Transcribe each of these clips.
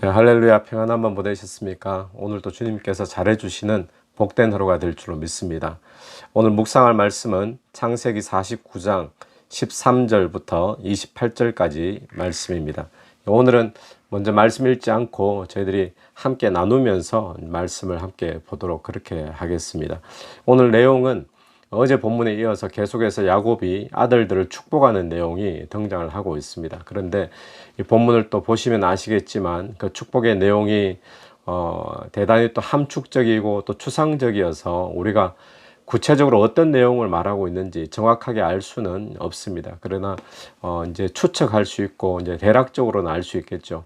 네, 할렐루야. 평안한 밤 보내셨습니까? 오늘도 주님께서 잘해주시는 복된 하루가 될 줄로 믿습니다. 오늘 묵상할 말씀은 창세기 49장 13절부터 28절까지 말씀입니다. 오늘은 먼저 말씀 읽지 않고 저희들이 함께 나누면서 말씀을 함께 보도록 그렇게 하겠습니다. 오늘 내용은 어제 본문에 이어서 계속해서 야곱이 아들들을 축복하는 내용이 등장을 하고 있습니다. 그런데 이 본문을 또 보시면 아시겠지만 그 축복의 내용이 대단히 또 함축적이고 또 추상적이어서 우리가 구체적으로 어떤 내용을 말하고 있는지 정확하게 알 수는 없습니다. 그러나 이제 추측할 수 있고 이제 대략적으로는 알 수 있겠죠.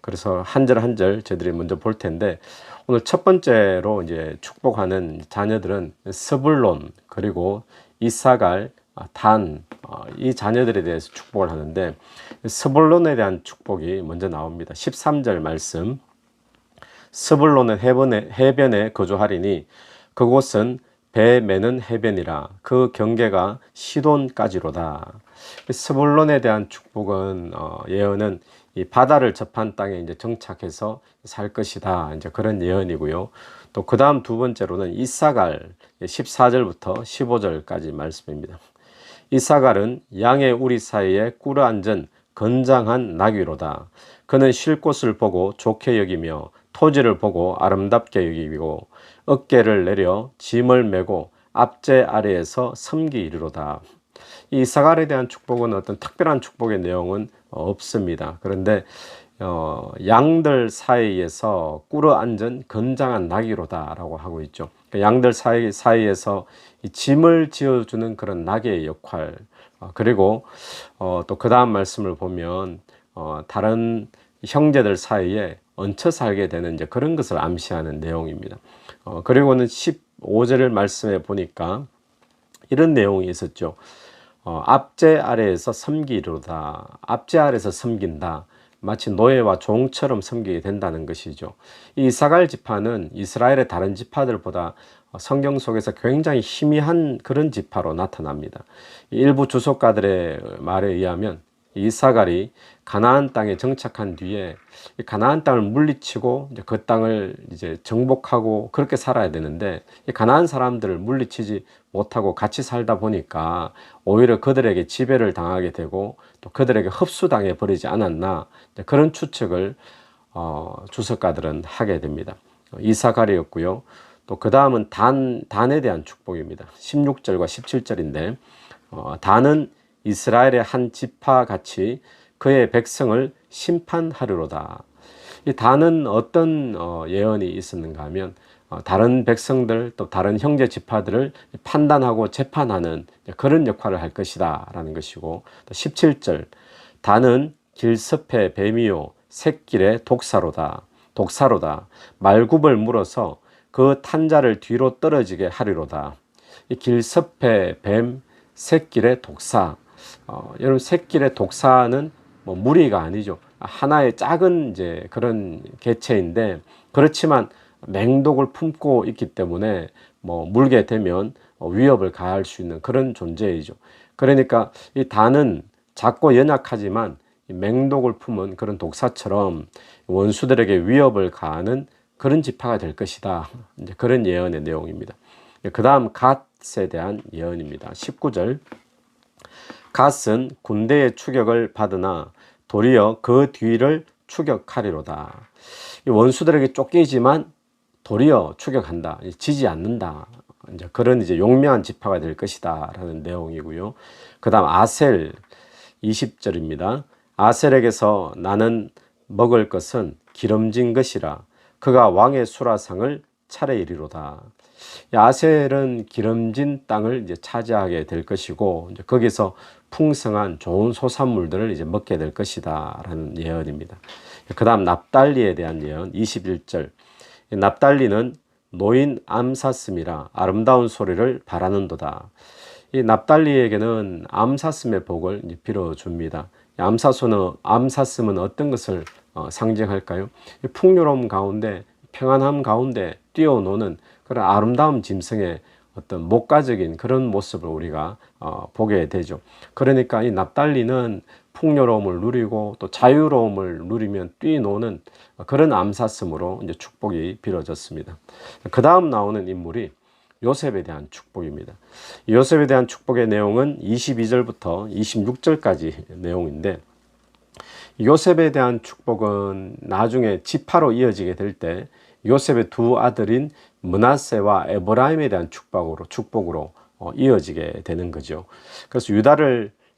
그래서 한 절 한 절 저희들이 먼저 볼 텐데, 오늘 첫 번째로 이제 축복하는 자녀들은 스불론 그리고 이사갈, 단, 이 자녀들에 대해서 축복을 하는데, 스불론에 대한 축복이 먼저 나옵니다. 13절 말씀. 스불론은 해변에 거주하리니 그곳은 배 매는 해변이라 그 경계가 시돈까지로다. 스불론에 대한 축복은 예언은 이 바다를 접한 땅에 이제 정착해서 살 것이다. 이제 그런 예언이고요. 또 그 다음 두 번째로는 이사갈 14절부터 15절까지 말씀입니다. 이사갈은 양의 우리 사이에 꿇어 앉은 건장한 나귀로다. 그는 쉴 곳을 보고 좋게 여기며 토지를 보고 아름답게 여기고 어깨를 내려 짐을 메고 앞제 아래에서 섬기리로다. 이 이사갈에 대한 축복은 어떤 특별한 축복의 내용은 없습니다. 그런데 양들 사이에서 꿇어 앉은 건장한 나귀로다 라고 하고 있죠. 양들 사이에서 이 짐을 지어주는 그런 나귀의 역할, 그리고 또 그 다음 말씀을 보면 다른 형제들 사이에 얹혀 살게 되는 이제 그런 것을 암시하는 내용입니다. 그리고는 15절 말씀에 보니까 이런 내용이 있었죠. 앞제 아래에서 섬기리로다. 앞제 아래에서 섬긴다. 마치 노예와 종처럼 섬기게 된다는 것이죠. 이 이사갈 지파는 이스라엘의 다른 지파들보다 성경 속에서 굉장히 희미한 그런 지파로 나타납니다. 일부 주석가들의 말에 의하면 이사갈이 가나안 땅에 정착한 뒤에 가나안 땅을 물리치고 이제 그 땅을 이제 정복하고 그렇게 살아야 되는데, 이 가나안 사람들을 물리치지 못하고 같이 살다 보니까 오히려 그들에게 지배를 당하게 되고 또 그들에게 흡수당해 버리지 않았나, 그런 추측을 주석가들은 하게 됩니다. 이사갈이었고요. 또 그 다음은 단에 대한 축복입니다. 16절과 17절인데, 단은 이스라엘의 한 지파 같이 그의 백성을 심판하리로다. 이 단은 어떤 예언이 있었는가 하면 다른 백성들 또 다른 형제 지파들을 판단하고 재판하는 그런 역할을 할 것이다 라는 것이고, 또 17절 단은 길섭의 뱀이요 샛길의 독사로다. 말굽을 물어서 그 탄자를 뒤로 떨어지게 하리로다. 이 길섭의 뱀, 샛길의 독사. 여러분, 샛길의 독사는 뭐 무리가 아니죠. 하나의 작은 이제 그런 개체인데, 그렇지만 맹독을 품고 있기 때문에 뭐 물게 되면 위협을 가할 수 있는 그런 존재이죠. 그러니까 이 단은 작고 연약하지만 맹독을 품은 그런 독사처럼 원수들에게 위협을 가하는 그런 지파가 될 것이다. 이제 그런 예언의 내용입니다. 그 다음 갓에 대한 예언입니다. 19절. 갓은 군대의 추격을 받으나 도리어 그 뒤를 추격하리로다. 원수들에게 쫓기지만 도리어 추격한다. 지지 않는다. 이제 그런 이제 용맹한 지파가 될 것이다 라는 내용이고요. 그 다음 아셀 20절입니다. 아셀에게서 나는 먹을 것은 기름진 것이라 그가 왕의 수라상을 차례이리로다. 아셀은 기름진 땅을 이제 차지하게 될 것이고, 이제 거기서 풍성한 좋은 소산물들을 이제 먹게 될 것이다 라는 예언입니다. 그 다음 납달리에 대한 예언 21절. 납달리는 노인 암사슴이라 아름다운 소리를 바라는도다. 이 납달리에게는 암사슴의 복을 빌어줍니다. 암사슴은 어떤 것을 상징할까요? 풍요로움 가운데, 평안함 가운데 뛰어노는 그런 아름다운 짐승의 어떤 목가적인 그런 모습을 우리가 보게 되죠. 그러니까 이 납달리는 풍요로움을 누리고 또 자유로움을 누리면 뛰노는 그런 암사슴으로 이제 축복이 빌어졌습니다. 그 다음 나오는 인물이 요셉에 대한 축복입니다. 요셉에 대한 축복의 내용은 22절부터 26절까지 내용인데, 요셉에 대한 축복은 나중에 지파로 이어지게 될 때 요셉의 두 아들인 므낫세와 에브라임에 대한 축복으로 이어지게 되는 거죠. 그래서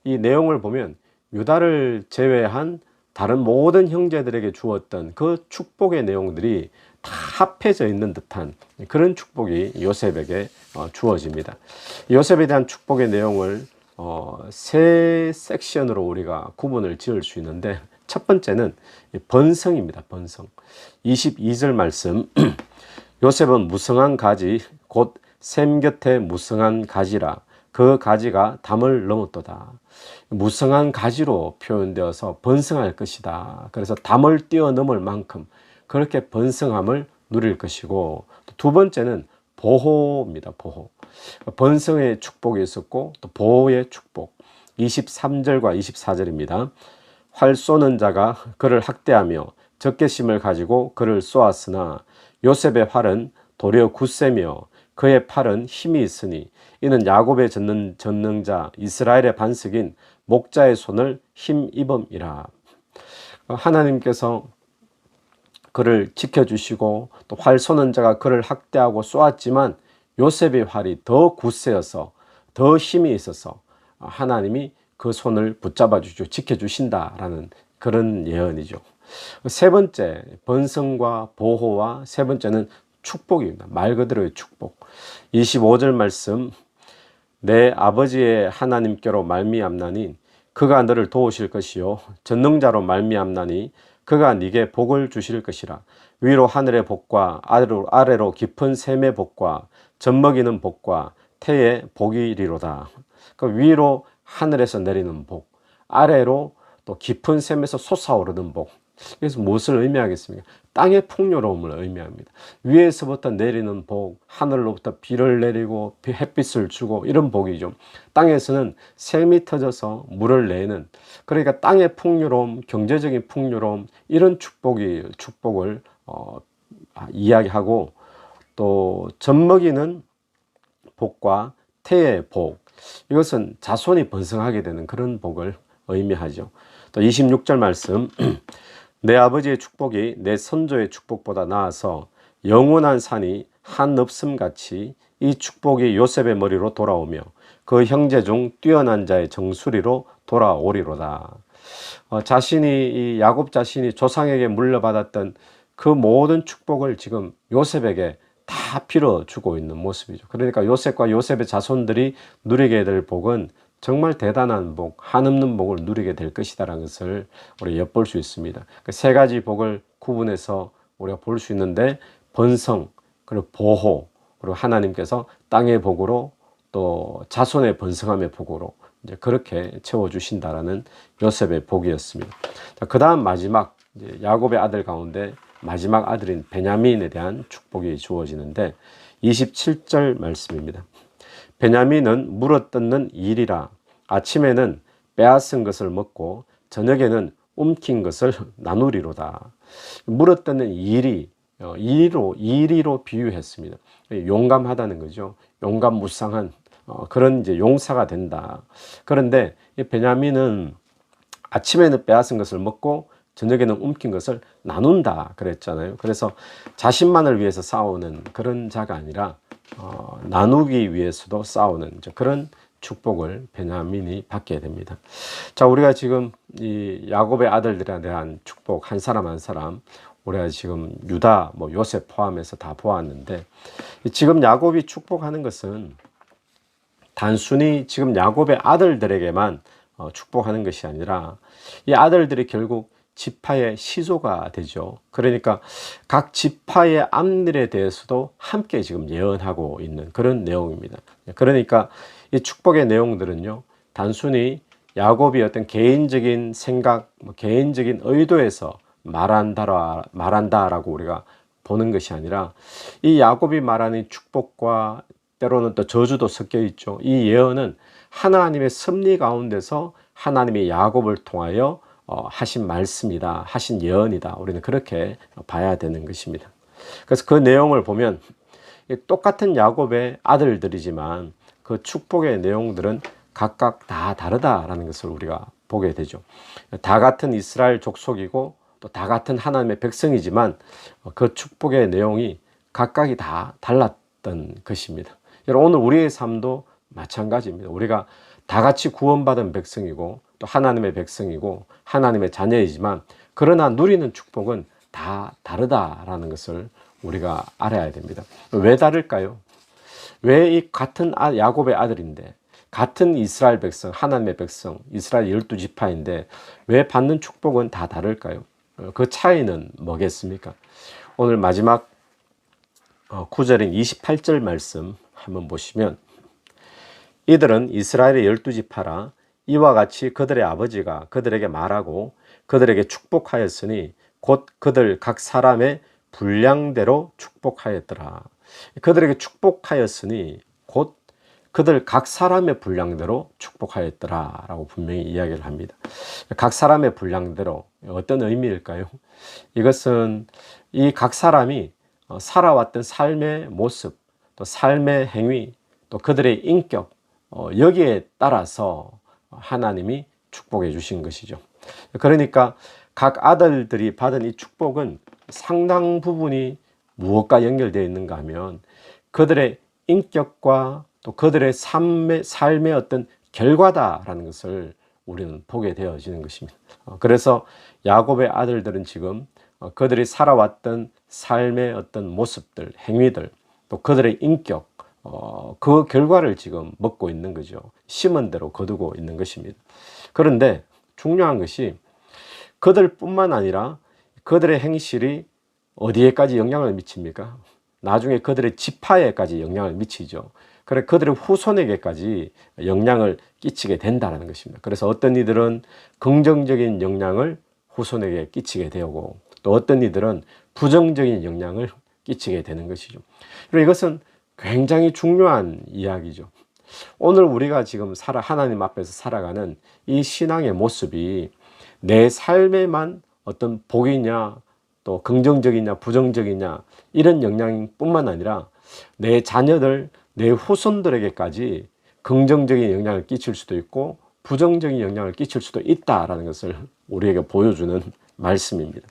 이 내용을 보면 유다를 제외한 다른 모든 형제들에게 주었던 그 축복의 내용들이 다 합해져 있는 듯한 그런 축복이 요셉에게 주어집니다. 요셉에 대한 축복의 내용을 세 섹션으로 우리가 구분을 지을 수 있는데, 첫 번째는 번성입니다. 번성. 22절 말씀. 요셉은 무성한 가지 곧 샘 곁에 무성한 가지라 그 가지가 담을 넘었도다. 무성한 가지로 표현되어서 번성할 것이다. 그래서 담을 뛰어넘을 만큼 그렇게 번성함을 누릴 것이고, 두 번째는 보호입니다. 보호. 번성의 축복이 있었고 또 보호의 축복. 23절과 24절입니다. 활 쏘는 자가 그를 학대하며 적개심을 가지고 그를 쏘았으나 요셉의 활은 도리어 굳세며 그의 팔은 힘이 있으니 이는 야곱의 전능자 이스라엘의 반석인 목자의 손을 힘입음이라. 하나님께서 그를 지켜주시고 또 활 쏘는 자가 그를 학대하고 쏘았지만 요셉의 활이 더 굳세어서 더 힘이 있어서 하나님이 그 손을 붙잡아 주시고 지켜주신다라는 그런 예언이죠. 세 번째, 번성과 보호와 세 번째는 축복입니다. 말 그대로의 축복. 25절 말씀. 내 아버지의 하나님께로 말미암나니 그가 너를 도우실 것이요 전능자로 말미암나니 그가 네게 복을 주실 것이라. 위로 하늘의 복과 아래로 깊은 샘의 복과 젖먹이는 복과 태의 복이리로다. 그 위로 하늘에서 내리는 복, 아래로 또 깊은 샘에서 솟아오르는 복. 그래서 무엇을 의미하겠습니까? 땅의 풍요로움을 의미합니다. 위에서부터 내리는 복, 하늘로부터 비를 내리고 햇빛을 주고 이런 복이죠. 땅에서는 샘이 터져서 물을 내는, 그러니까 땅의 풍요로움, 경제적인 풍요로움, 이런 축복을 이야기하고, 또 젖먹이는 복과 태의 복, 이것은 자손이 번성하게 되는 그런 복을 의미하죠. 또 26절 말씀. 내 아버지의 축복이 내 선조의 축복보다 나아서 영원한 산이 한 읍슴같이 이 축복이 요셉의 머리로 돌아오며 그 형제 중 뛰어난 자의 정수리로 돌아오리로다. 이 야곱 자신이 조상에게 물려받았던 그 모든 축복을 지금 요셉에게 다 빌어주고 있는 모습이죠. 그러니까 요셉과 요셉의 자손들이 누리게 될 복은 정말 대단한 복, 한없는 복을 누리게 될 것이다라는 것을 우리가 엿볼 수 있습니다. 세 가지 복을 구분해서 우리가 볼 수 있는데, 번성, 그리고 보호, 그리고 하나님께서 땅의 복으로 또 자손의 번성함의 복으로 이제 그렇게 채워주신다라는 요셉의 복이었습니다. 그 다음 마지막, 이제 야곱의 아들 가운데 마지막 아들인 베냐민에 대한 축복이 주어지는데, 27절 말씀입니다. 베냐민은 물어뜯는 일이라 아침에는 빼앗은 것을 먹고 저녁에는 움킨 것을 나누리로다. 물어뜯는 이리로 비유했습니다. 용감하다는 거죠. 용감무쌍한 그런 이제 용사가 된다. 그런데 이 베냐민은 아침에는 빼앗은 것을 먹고 저녁에는 움킨 것을 나눈다 그랬잖아요. 그래서 자신만을 위해서 싸우는 그런 자가 아니라 나누기 위해서도 싸우는 그런 축복을 베냐민이 받게 됩니다. 자, 우리가 지금 이 야곱의 아들들에 대한 축복 한 사람 한 사람 우리가 지금 유다, 요셉 포함해서 다 보았는데, 지금 야곱이 축복하는 것은 단순히 지금 야곱의 아들들에게만 축복하는 것이 아니라 이 아들들이 결국 지파의 시조가 되죠. 그러니까 각 지파의 앞일에 대해서도 함께 지금 예언하고 있는 그런 내용입니다. 그러니까 이 축복의 내용들은요, 단순히 야곱이 어떤 개인적인 생각, 개인적인 의도에서 말한다라고 우리가 보는 것이 아니라, 이 야곱이 말하는 축복과 때로는 또 저주도 섞여 있죠. 이 예언은 하나님의 섭리 가운데서 하나님이 야곱을 통하여 하신 말씀이다, 하신 예언이다. 우리는 그렇게 봐야 되는 것입니다. 그래서 그 내용을 보면 똑같은 야곱의 아들들이지만 그 축복의 내용들은 각각 다 다르다라는 것을 우리가 보게 되죠. 다 같은 이스라엘 족속이고 또 다 같은 하나님의 백성이지만 그 축복의 내용이 각각이 다 달랐던 것입니다. 여러분, 오늘 우리의 삶도 마찬가지입니다. 우리가 다 같이 구원받은 백성이고 또 하나님의 백성이고 하나님의 자녀이지만 그러나 누리는 축복은 다 다르다라는 것을 우리가 알아야 됩니다. 왜 다를까요? 왜 이 같은 야곱의 아들인데 같은 이스라엘 백성, 하나님의 백성, 이스라엘 12지파인데 왜 받는 축복은 다 다를까요? 그 차이는 뭐겠습니까? 오늘 마지막 9절인 28절 말씀 한번 보시면 이들은 이스라엘의 12지파라 이와 같이 그들의 아버지가 그들에게 말하고 그들에게 축복하였으니 곧 그들 각 사람의 분량대로 축복하였더라. 그들에게 축복하였으니 곧 그들 각 사람의 분량대로 축복하였더라 라고 분명히 이야기를 합니다. 각 사람의 분량대로 어떤 의미일까요? 이것은 이 각 사람이 살아왔던 삶의 모습, 또 삶의 행위, 또 그들의 인격, 여기에 따라서 하나님이 축복해 주신 것이죠. 그러니까 각 아들들이 받은 이 축복은 상당 부분이 무엇과 연결되어 있는가 하면 그들의 인격과 또 그들의 삶의 어떤 결과다라는 것을 우리는 보게 되어지는 것입니다. 그래서 야곱의 아들들은 지금 그들이 살아왔던 삶의 어떤 모습들, 행위들, 또 그들의 인격, 그 결과를 지금 먹고 있는 거죠. 심은 대로 거두고 있는 것입니다. 그런데 중요한 것이 그들뿐만 아니라 그들의 행실이 어디에까지 영향을 미칩니까? 나중에 그들의 지파에까지 영향을 미치죠. 그래 그들의 후손에게까지 영향을 끼치게 된다는 것입니다. 그래서 어떤 이들은 긍정적인 영향을 후손에게 끼치게 되고 또 어떤 이들은 부정적인 영향을 끼치게 되는 것이죠. 그리고 이것은 굉장히 중요한 이야기죠. 오늘 우리가 지금 하나님 앞에서 살아가는 이 신앙의 모습이 내 삶에만 어떤 복이냐 또 긍정적이냐 부정적이냐 이런 영향뿐만 아니라 내 자녀들, 내 후손들에게까지 긍정적인 영향을 끼칠 수도 있고 부정적인 영향을 끼칠 수도 있다라는 것을 우리에게 보여주는 말씀입니다.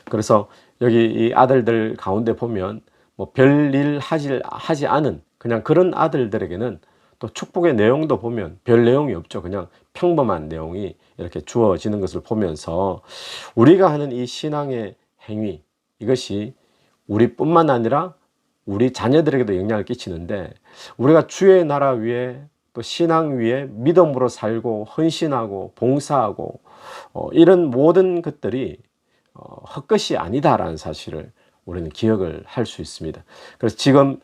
그래서 여기 이 아들들 가운데 보면 뭐 별일 하지 않은 그냥 그런 아들들에게는 또 축복의 내용도 보면 별 내용이 없죠. 그냥 평범한 내용이 이렇게 주어지는 것을 보면서 우리가 하는 이 신앙의 행위, 이것이 우리뿐만 아니라 우리 자녀들에게도 영향을 끼치는데 우리가 주의 나라 위에 또 신앙 위에 믿음으로 살고 헌신하고 봉사하고 이런 모든 것들이 헛것이 아니다라는 사실을 우리는 기억을 할 수 있습니다. 그래서 지금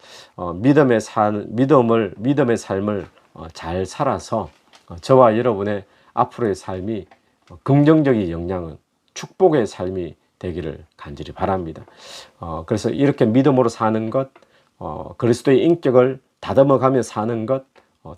믿음의 삶을 잘 살아서 저와 여러분의 앞으로의 삶이 긍정적인 영향은 축복의 삶이 되기를 간절히 바랍니다. 그래서 이렇게 믿음으로 사는 것, 그리스도의 인격을 다듬어가며 사는 것,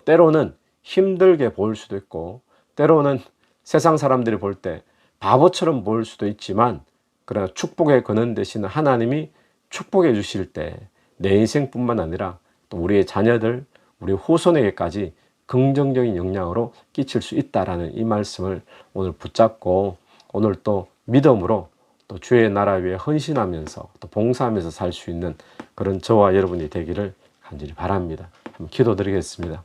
때로는 힘들게 보일 수도 있고 때로는 세상 사람들이 볼 때 바보처럼 보일 수도 있지만 그러나 축복의 근원 되시는 하나님이 축복해 주실 때 내 인생뿐만 아니라 또 우리의 자녀들, 우리 후손에게까지 긍정적인 영향으로 끼칠 수 있다라는 이 말씀을 오늘 붙잡고 오늘 또 믿음으로 또 주의 나라 위에 헌신하면서 또 봉사하면서 살 수 있는 그런 저와 여러분이 되기를 간절히 바랍니다. 기도드리겠습니다.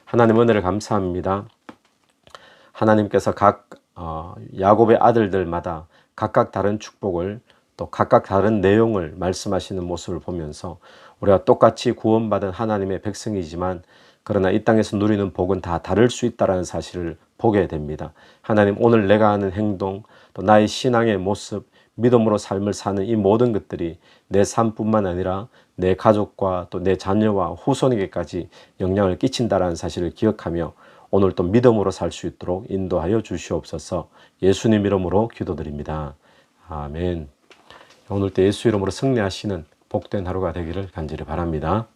하나님 은혜를 감사합니다. 하나님께서 각 야곱의 아들들마다 각각 다른 축복을 또 각각 다른 내용을 말씀하시는 모습을 보면서 우리가 똑같이 구원받은 하나님의 백성이지만 그러나 이 땅에서 누리는 복은 다 다를 수 있다는 사실을 보게 됩니다. 하나님, 오늘 내가 하는 행동, 또 나의 신앙의 모습, 믿음으로 삶을 사는 이 모든 것들이 내 삶뿐만 아니라 내 가족과 또 내 자녀와 후손에게까지 영향을 끼친다는 사실을 기억하며 오늘 또 믿음으로 살 수 있도록 인도하여 주시옵소서. 예수님 이름으로 기도드립니다. 아멘. 오늘 또 예수 이름으로 승리하시는 복된 하루가 되기를 간절히 바랍니다.